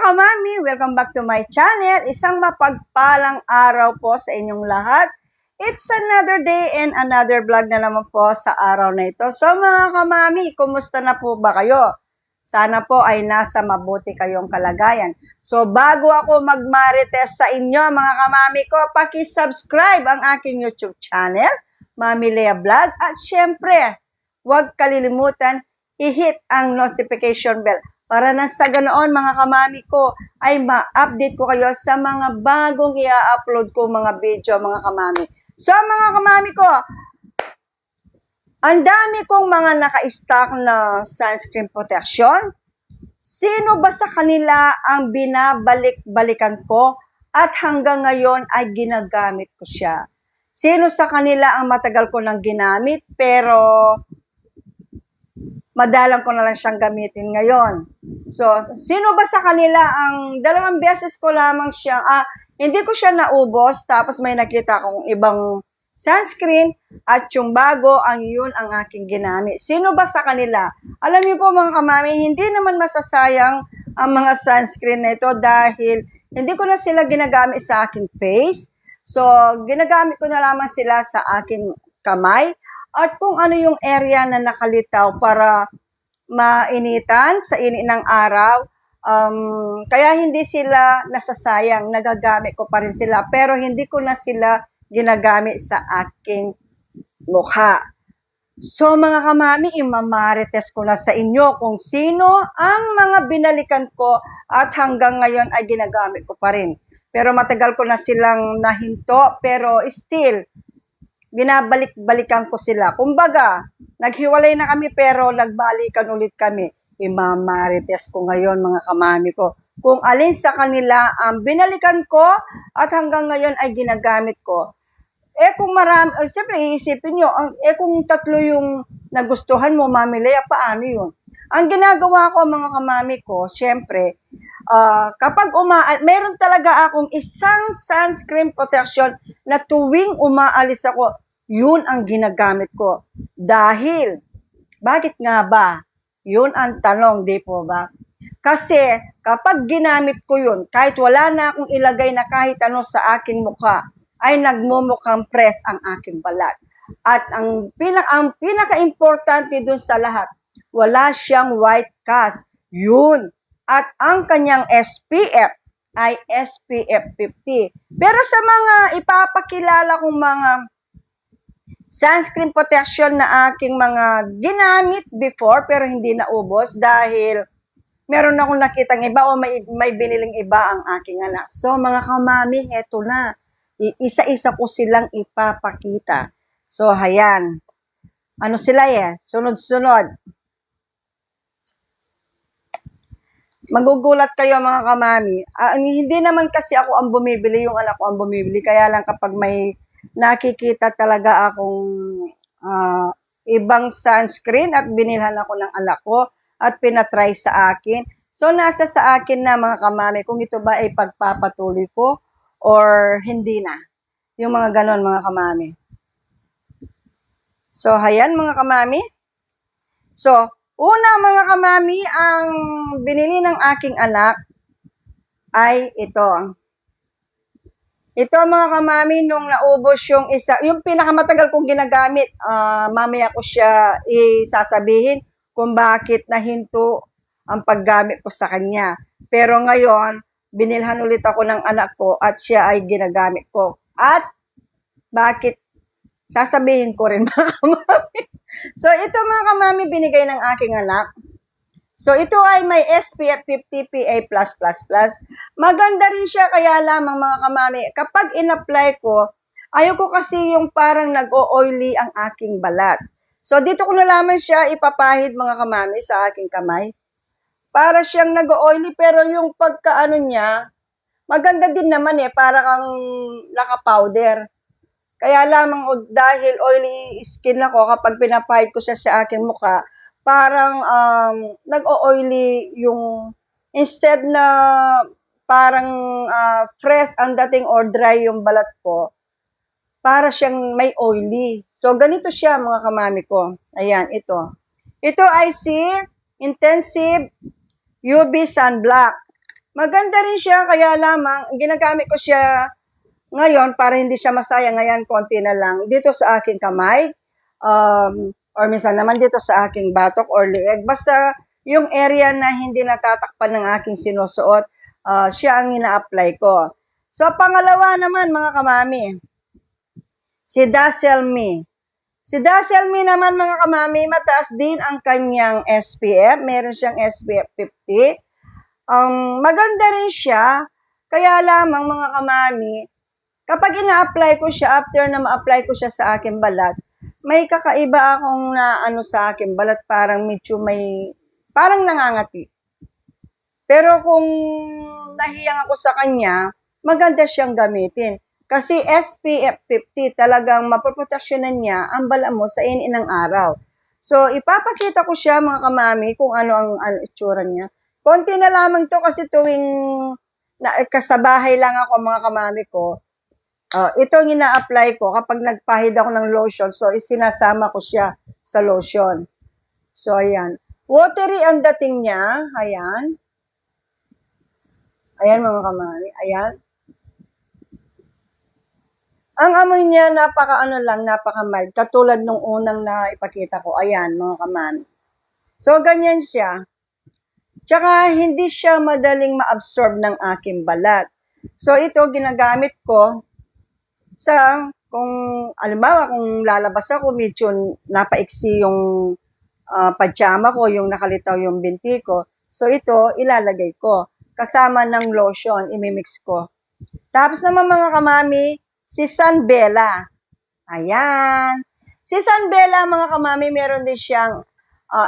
kamami, welcome back to my channel. Isang mapagpalang araw po sa inyong lahat. It's another day and another vlog na naman po sa araw na ito. So mga kamami, kumusta na po ba kayo? Sana po ay nasa mabuti kayong kalagayan. So bago ako magmarites sa inyo mga kamami ko, paki-subscribe ang aking YouTube channel, Mami Lea Vlog. At syempre, huwag kalilimutan, i-hit ang notification bell para na sa ganoon mga kamami ko ay ma-update ko kayo sa mga bagong i-upload ko mga video mga kamami. So mga kamami ko, ang dami kong mga naka-stock na sunscreen protection. Sino ba sa kanila ang binabalik-balikan ko at hanggang ngayon ay ginagamit ko siya? Sino sa kanila ang matagal ko nang ginamit pero madalang ko na lang siyang gamitin ngayon? So, sino ba sa kanila ang 2 beses ko lamang siya, hindi ko siya naubos, tapos may nakita akong ibang sunscreen at yung bago, yun ang aking ginamit. Sino ba sa kanila? Alam niyo po mga kamami, hindi naman masasayang ang mga sunscreen na ito dahil hindi ko na sila ginagamit sa aking face. So, ginagamit ko na lamang sila sa aking kamay at kung ano yung area na nakalitaw para mainitan sa init ng araw. Kaya hindi sila nasasayang, nagagamit ko pa rin sila, pero hindi ko na sila ginagamit sa aking mukha. So mga kamami, imamarites ko na sa inyo kung sino ang mga binalikan ko at hanggang ngayon ay ginagamit ko pa rin. Pero matagal ko na silang nahinto, pero still, binabalik-balikan ko sila. Kumbaga, naghiwalay na kami pero nagbalikan ulit kami. Imamarites ko ngayon mga kamami ko kung alin sa kanila ang binalikan ko at hanggang ngayon ay ginagamit ko. Kung marami, siyempre iisipin nyo, kung 3 yung nagustuhan mo, Mami Lea, paano yun? Ang ginagawa ko mga kamami ko, siyempre, kapag meron talaga akong isang sunscreen protection na tuwing umaalis ako, yun ang ginagamit ko. Dahil, bakit nga ba? Yun ang tanong, di po ba? Kasi, kapag ginamit ko yun, kahit wala na akong ilagay na kahit ano sa aking mukha, ay nagmumukhang press ang aking balat. At ang pinaka-importante dun sa lahat, wala siyang white cast. Yun. At ang kanyang SPF ay SPF 50. Pero sa mga ipapakilala kong mga sunscreen protection na aking mga ginamit before pero hindi naubos dahil meron akong nakitang iba o may biniling iba ang aking anak. So mga kamami, eto na. Isa-isa ko silang ipapakita. So, hayan. Ano sila sunod-sunod. Magugulat kayo mga kamami. Hindi naman kasi ako ang bumibili, yung anak ko ang bumibili. Kaya lang kapag may nakikita talaga akong ibang sunscreen at binilhan ako ng anak ko at pinatry sa akin. So, nasa sa akin na mga kamami kung ito ba ay pagpapatuloy ko or hindi na. Yung mga ganon mga kamami. So, hayan mga kamami. So, una mga kamami, ang binili ng aking anak ay ito. Ito mga kamami, nung naubos yung isa, yung pinakamatagal kong ginagamit, mamaya ko siya isasabihin kung bakit nahinto ang paggamit ko sa kanya. Pero ngayon, binilhan ulit ako ng anak ko at siya ay ginagamit ko. At bakit? Sasabihin ko rin mga kamami. So ito mga kamami binigay ng aking anak. So ito ay may SPF 50 PA+++. Maganda rin siya kaya lamang mga kamami. Kapag in-apply ko, ayoko kasi yung parang nag-o-oily ang aking balat. So dito ko na lamang siya ipapahid mga kamami sa aking kamay. Para siyang nag-oily pero yung pagkaano niya, maganda din naman para kang naka-powder. Kaya lamang dahil oily skin ako, kapag pinapahid ko siya sa aking mukha, parang nag-o-oily yung, instead na parang fresh ang dating or dry yung balat ko, para siyang may oily. So ganito siya mga kamami ko. Ayan, ito. Ito ay si Intensive UV Sunblock. Maganda rin siya, kaya lamang ginagamit ko siya ngayon para hindi siya masayang. Ngayon, konti na lang dito sa aking kamay, or minsan naman dito sa aking batok or leeg. Basta yung area na hindi natatakpan ng aking sinusuot, siya ang ina-apply ko. So, pangalawa naman mga kamami, si Dazzle Me. Si Dazzle Me naman mga kamami, mataas din ang kanyang SPF. Meron siyang SPF 50. Maganda rin siya. Kaya lamang mga kamami, kapag ina-apply ko siya, after na ma-apply ko siya sa aking balat, may kakaiba akong na sa aking balat, parang medyo parang nangangati. Pero kung nahiyang ako sa kanya, maganda siyang gamitin. Kasi SPF 50, talagang mapoproteksyonan niya ang bala mo sa init ng araw. So, ipapakita ko siya mga kamami kung ano ang itsura niya. Konti na lamang to kasi tuwing kasabahay lang ako mga kamami ko. Ito ang ina-apply ko kapag nagpahid ako ng lotion. So, isinasama ko siya sa lotion. So, ayan. Watery ang dating niya. Ayan. Ayan mga kamami. Ayan. Ang amoy niya, napaka-mild. Katulad nung unang na ipakita ko. Ayan, mga kamami. So, ganyan siya. Tsaka, hindi siya madaling ma-absorb ng aking balat. So, ito, ginagamit ko kung, alimbawa, kung lalabas ako, medyo napaiksi yung pajama ko, yung nakalitaw yung binti ko. So, ito, ilalagay ko. Kasama ng lotion, imimix ko. Tapos naman mga kamami, si Sunbella. Ayan. Si Sunbella, mga kamami, meron din siyang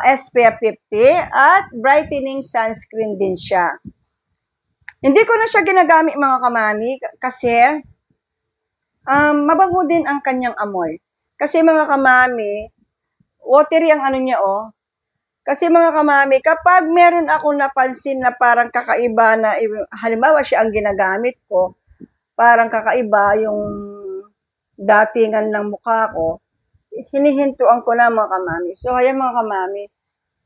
SPF 50 at brightening sunscreen din siya. Hindi ko na siya ginagamit, mga kamami, kasi mabango din ang kanyang amoy. Kasi mga kamami, watery ang niya, Kasi mga kamami, kapag meron akong napansin na parang kakaiba na, halimbawa siya ang ginagamit ko, parang kakaiba yung datingan ng mukha ko, hinihintuan ko na mga kamami. So, ayan mga kamami,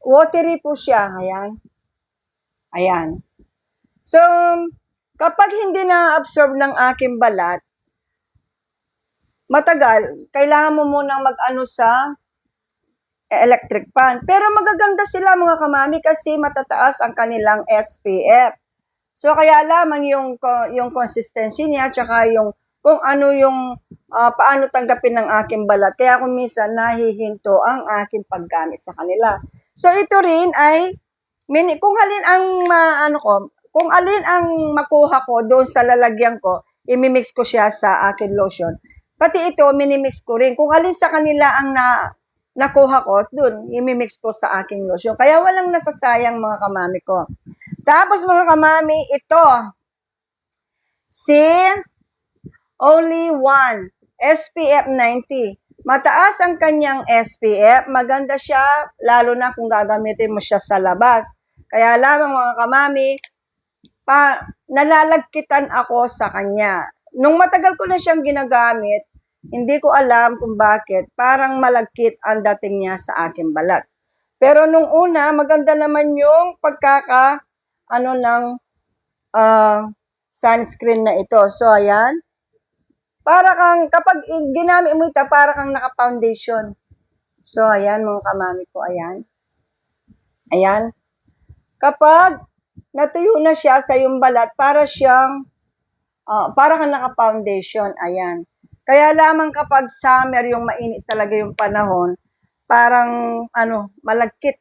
watery po siya, ayan. Ayan. So, kapag hindi na-absorb ng aking balat, matagal, kailangan mo munang sa electric fan. Pero magaganda sila mga kamami kasi matataas ang kanilang SPF. So, kaya lamang yung consistency niya, tsaka yung kung ano yung paano tanggapin ng aking balat. Kaya kung minsan nahihinto ang aking paggamit sa kanila. So, ito rin ay, kung alin ang makuha ko doon sa lalagyan ko, imimix ko siya sa aking lotion. Pati ito, minimix ko rin. Kung alin sa kanila ang nakuha ko, doon, imimix ko sa aking lotion. Kaya walang nasasayang mga kamami ko. Tapos mga kamami, ito, si Only One, SPF 90. Mataas ang kanyang SPF, maganda siya, lalo na kung gagamitin mo siya sa labas. Kaya lamang mga kamami, nalalagkitan ako sa kanya. Nung matagal ko na siyang ginagamit, hindi ko alam kung bakit, parang malagkit ang dating niya sa aking balat. Pero nung una, maganda naman yung ng sunscreen na ito. So, ayan. Para kang, kapag ginamit mo ito, para kang naka-foundation. So, ayan, mga kamami ko, ayan. Ayan. Kapag natuyo na siya sa iyong balat, para kang naka-foundation, ayan. Kaya lamang kapag summer, yung mainit talaga yung panahon, parang, malagkit.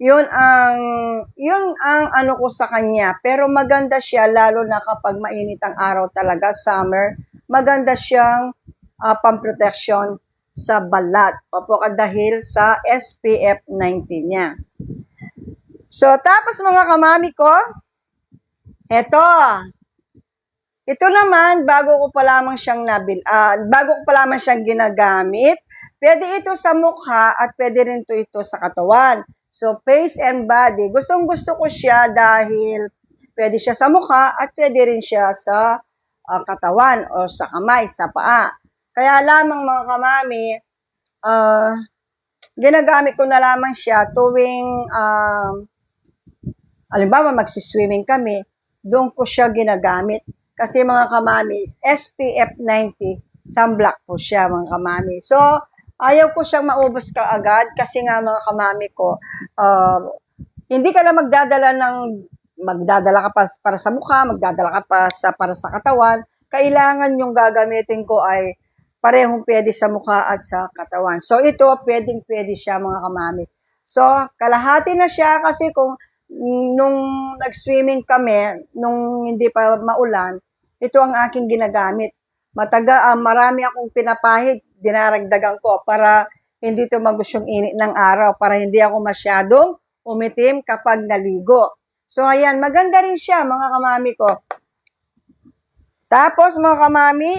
Yun ang ko sa kanya. Pero maganda siya, lalo na kapag mainit ang araw talaga, summer, maganda siyang pamproteksyon sa balat. Dahil sa SPF 90 niya. So, tapos mga kamami ko, ito naman, bago ko pa lamang siyang ginagamit, pwede ito sa mukha at pwede rin ito sa katawan. So, face and body. Gustong-gusto ko siya dahil pwede siya sa mukha at pwede rin siya sa katawan o sa kamay, sa paa. Kaya lamang mga kamami, ginagamit ko na lamang siya tuwing, halimbawa magsiswimming kami, doon ko siya ginagamit. Kasi mga kamami, SPF 90, sunblock po siya mga kamami. So, ayaw ko siyang maubos ka agad kasi nga mga kamami ko, hindi ka na magdadala ka pa para sa mukha, magdadala ka pa para sa katawan. Kailangan yung gagamitin ko ay parehong pwede sa mukha at sa katawan. So, ito, pwede siya mga kamami. So, kalahati na siya kasi nung nag-swimming kami, nung hindi pa maulan, ito ang aking ginagamit. Marami akong pinapahid, dinaragdagan ko para hindi tumagos yung init ng araw, para hindi ako masyadong umitim kapag naligo. So, ayan, maganda rin siya, mga kamami ko. Tapos, mga kamami,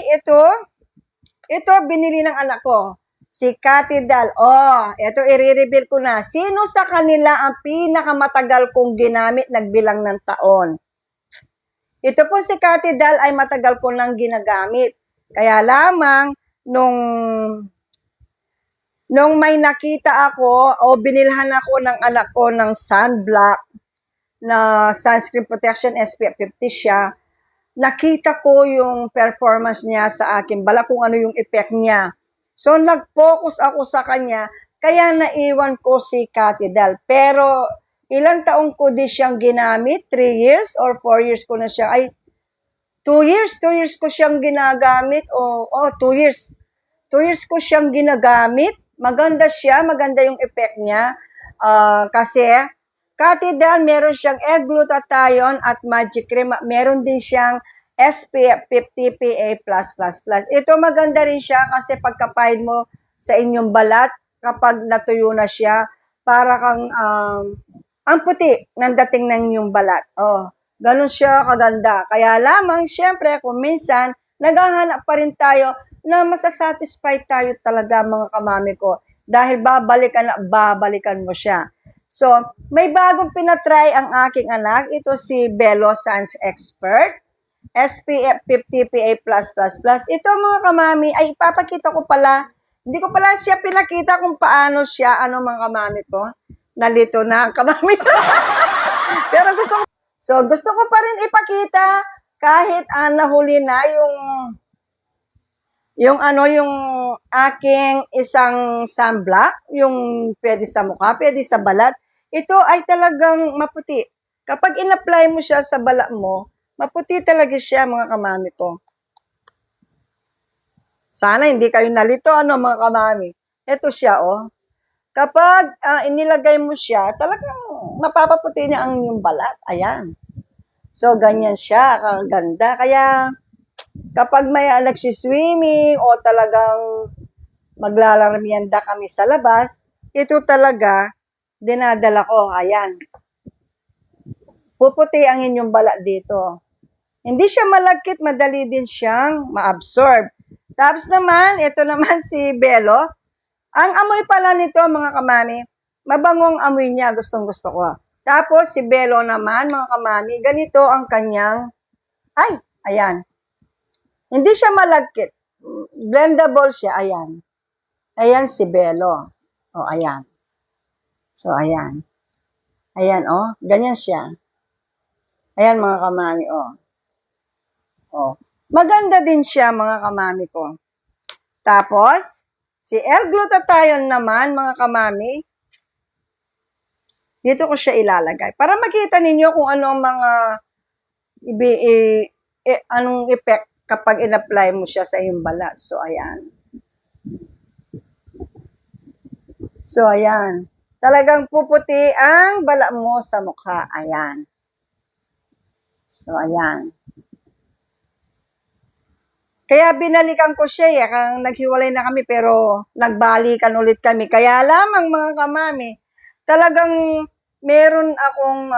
ito binili ng anak ko. Si Cathy Dal. Ito i-reveal ko na. Sino sa kanila ang pinakamatagal kong ginamit nagbilang ng taon? Ito po si Cathy Dal ay matagal ko nang ginagamit. Kaya lamang, nung may nakita ako o binilhan ako ng anak ko ng sunblock na sunscreen protection SPF 50 siya, nakita ko yung performance niya sa akin, bala kung ano yung effect niya. So, nag-focus ako sa kanya, kaya naiwan ko si Cathy Dal. Pero, ilang taong ko di siyang ginamit? 3 years or 4 years ko na siya? Ay, 2 years? 2 years ko siyang ginagamit? 2 years. 2 years ko siyang ginagamit. Maganda siya, maganda yung effect niya. Kasi, Cathy Dal, meron siyang L-glutathione at magic cream. Meron din siyang SPF 50 PA+++. Ito maganda rin siya kasi pagkapahid mo sa inyong balat, kapag natuyo na siya, para kang ang puti ng dating ng inyong balat. Ganun siya kaganda. Kaya lamang, syempre, kung minsan, naghahanap pa rin tayo na masasatisfied tayo talaga mga kamami ko. Dahil babalikan mo siya. So, may bagong pinatry ang aking anak. Ito si Belo Sans Expert. SPF 50 PA+++. Ito mga kamami, ay ipapakita ko pala. Hindi ko pala siya pinakita kung paano siya, mga kamami ko. Nalito na ang kamami. Pero gusto ko pa rin ipakita kahit nahuli na yung aking isang sunblock, yung pwede sa mukha, pwede sa balat. Ito ay talagang maputi. Kapag in-apply mo siya sa balat mo, maputi talaga siya, mga kamami ko. Sana hindi kayo nalito, mga kamami. Ito siya, Kapag inilagay mo siya, talagang mapapaputi niya ang inyong balat. Ayan. So, ganyan siya, kaganda. Kaya, kapag may nagsiswimming o talagang maglalaramianda kami sa labas, ito talaga, dinadala ko. Ayan. Puputi ang inyong balat dito. Hindi siya malagkit, madali din siyang ma-absorb. Tapos naman, ito naman si Belo. Ang amoy pala nito, mga kamami, mabangong amoy niya, gustong-gusto ko. Tapos si Belo naman, mga kamami, ganito ang kanyang, ayan. Hindi siya malagkit. Blendable siya, ayan. Ayan si Belo. Ayan. So, ayan. Ayan, ganyan siya. Ayan, mga kamami, Maganda din siya, mga kamami ko. Tapos, si L-glutathione naman, mga kamami, dito ko siya ilalagay. Para makita ninyo kung ano ang mga anong effect kapag in-apply mo siya sa iyong balat. So, ayan. So, ayan. Talagang puputi ang balat mo sa mukha. Ayan. So, ayan. Kaya binalikan ko siya, naghiwalay na kami pero nagbalikan ulit kami. Kaya lamang, mga kamami, talagang meron akong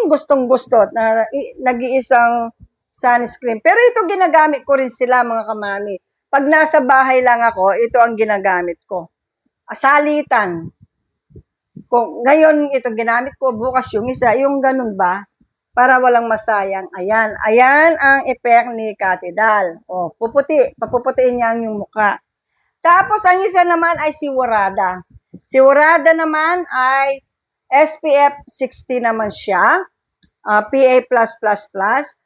gustong-gusto na nag-iisang sunscreen. Pero ito ginagamit ko rin sila, mga kamami. Pag nasa bahay lang ako, ito ang ginagamit ko. Salitan. Kung ngayon ito ginamit ko, bukas yung isa, yung ganun ba? Para walang masayang. Ayan. Ayan ang effect ni Cathy Dal. Papuputiin niya ang yung mukha. Tapos, ang isa naman ay si Warada. Si Warada naman ay SPF 60 naman siya. PA+++.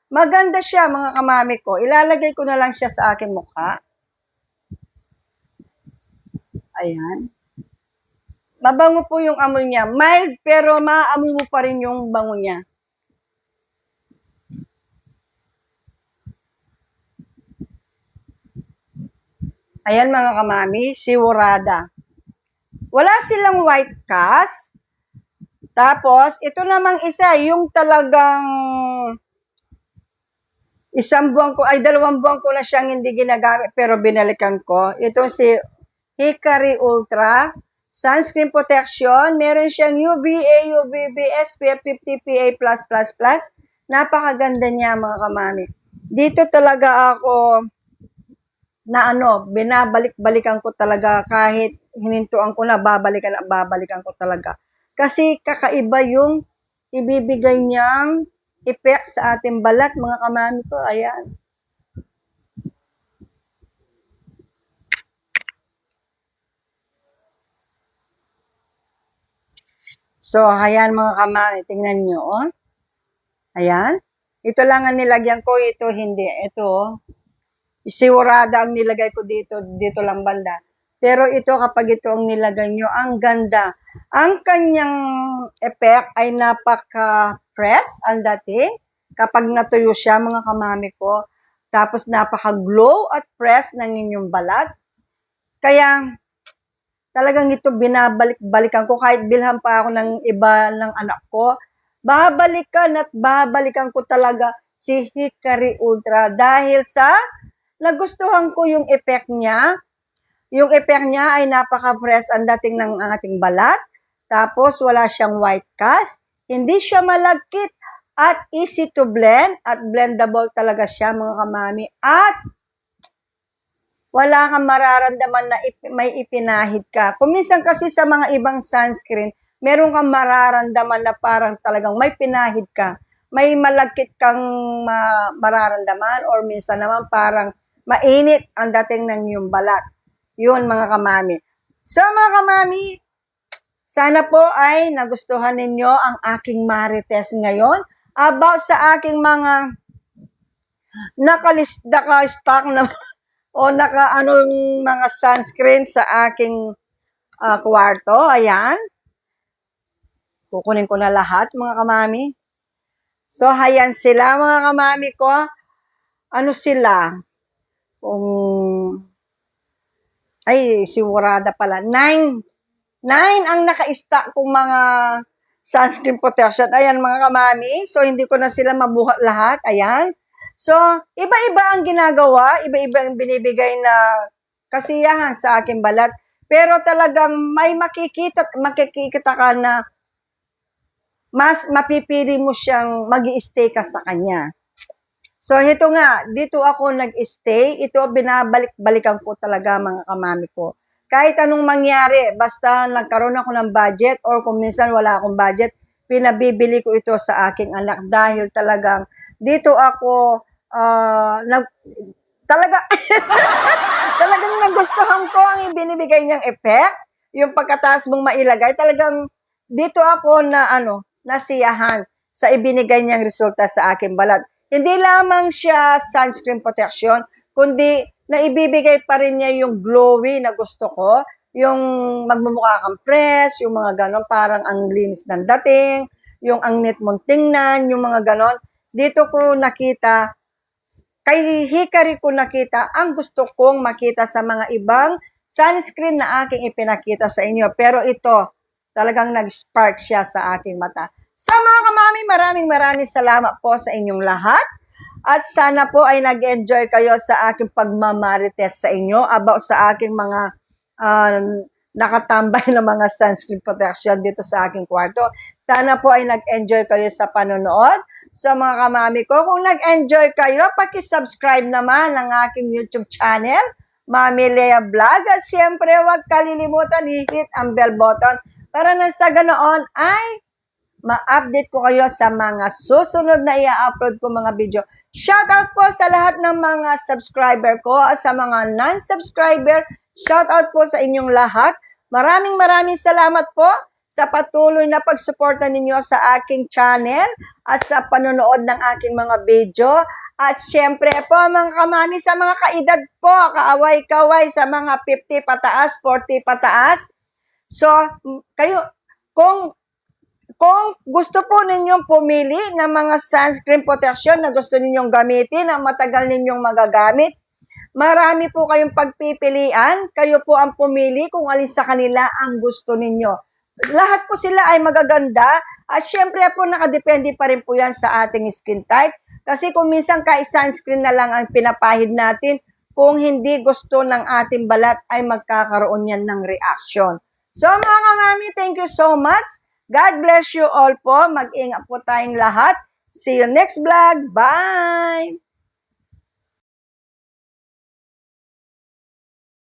Maganda siya, mga kamami ko. Ilalagay ko na lang siya sa aking mukha. Ayan. Mabango po yung amoy niya. Mild, pero maamoy mo pa rin yung bango niya. Ayan, mga kamami, Siwurada. Wala silang white cast. Tapos, ito namang isa, yung talagang 2 buwan ko na siyang hindi ginagamit, pero binalikan ko. Ito si Hikari Ultra Sunscreen Protection. Meron siyang UVA, UVB, SPF 50 PA+++. Napakaganda niya, mga kamami. Dito talaga ako na binabalik-balikan ko talaga kahit hinintuan ko na, babalikan ko talaga. Kasi kakaiba yung ibibigay niyang effect sa ating balat, mga kamami ko. Ayan. So, ayan mga kamami, tingnan nyo, oh. Ayan. Ito lang ang nilagyan ko, ito hindi. Ito, oh. Isiwurada ang nilagay ko dito lang banda. Pero ito, kapag ito ang nilagay nyo, ang ganda. Ang kanyang effect ay napaka-press, ang dating. Kapag natuyo siya, mga kamami ko. Tapos napaka-glow at press ng inyong balat. Kaya, talagang ito binabalik-balikan ko. Kahit bilhan pa ako ng iba ng anak ko, babalikan at babalikan ko talaga si Hikari Ultra. Dahil sa nagustuhan ko yung effect niya. Yung effect niya ay napaka-fresh ang dating ng ating balat. Tapos wala siyang white cast. Hindi siya malagkit at easy to blend. At blendable talaga siya, mga kamami. At wala kang mararamdaman na may ipinahid ka. Kung minsan kasi sa mga ibang sunscreen, meron kang mararamdaman na parang talagang may pinahid ka. May malagkit kang mararamdaman or minsan naman parang mainit ang dating ng iyong balat. Yun, mga kamami. So, mga kamami, sana po ay nagustuhan ninyo ang aking marites ngayon about sa aking mga naka-stock na o mga sunscreen sa aking kwarto. Ayan. Kukunin ko na lahat, mga kamami. So, ayan sila, mga kamami ko. Ano sila? Ay, Siwurada pala. 9 ang naka-stock kong mga sunscreen protection. Ayan, mga kamami. So, hindi ko na sila mabuhat lahat. Ayan. So, iba-iba ang ginagawa. Iba-iba ang binibigay na kasiyahan sa aking balat. Pero talagang may makikita ka na mas mapipili mo siyang mag-i-stay ka sa kanya. So, ito nga, dito ako nag-stay. Ito, binabalik-balikan ko talaga, mga kamami ko. Kahit anong mangyari, basta nagkaroon ako ng budget or kung minsan wala akong budget, pinabibili ko ito sa aking anak dahil talagang dito ako, talagang nagustuhan ko ang ibinibigay niyang effect. Yung pagkataas mong mailagay, talagang dito ako nasiyahan sa ibinigay niyang resulta sa aking balat. Hindi lamang siya sunscreen protection, kundi naibibigay pa rin niya yung glowy na gusto ko, yung magmumukha kang fresh, yung mga ganon, parang ang linis ng dating, yung ang neat mong tingnan, yung mga ganon. Dito ko nakita, kay Hikari ko nakita, ang gusto kong makita sa mga ibang sunscreen na aking ipinakita sa inyo. Pero ito, talagang nag-spark siya sa aking mata. So mga kamami, maraming salamat po sa inyong lahat. At sana po ay nag-enjoy kayo sa aking pagmamarites sa inyo about sa aking mga nakatambay na mga sunscreen protection dito sa aking kwarto. Sana po ay nag-enjoy kayo sa panonood. So mga kamami ko, kung nag-enjoy kayo, paki-subscribe naman ng aking YouTube channel, Mami Lea Vlog. At siyempre, huwag kalilimutan i-hit ang bell button para na sa ganoon ay ma-update ko kayo sa mga susunod na i-upload ko mga video. Shoutout po sa lahat ng mga subscriber ko at sa mga non-subscriber. Shoutout po sa inyong lahat. Maraming salamat po sa patuloy na pagsuporta ninyo sa aking channel at sa panonood ng aking mga video. At syempre po mga kamami, sa mga kaedad po, kaaway-kaway sa mga 50 pataas, 40 pataas. So, kayo, kung gusto po ninyong pumili ng mga sunscreen protection na gusto ninyong gamitin, na matagal ninyong magagamit, marami po kayong pagpipilian. Kayo po ang pumili kung alin sa kanila ang gusto ninyo. Lahat po sila ay magaganda at syempre po nakadepende pa rin po yan sa ating skin type. Kasi kung minsan kahit sunscreen na lang ang pinapahid natin, kung hindi gusto ng ating balat ay magkakaroon yan ng reaction. So mga kamami, thank you so much. God bless you all po. Mag-ingat po tayong lahat. See you next vlog. Bye!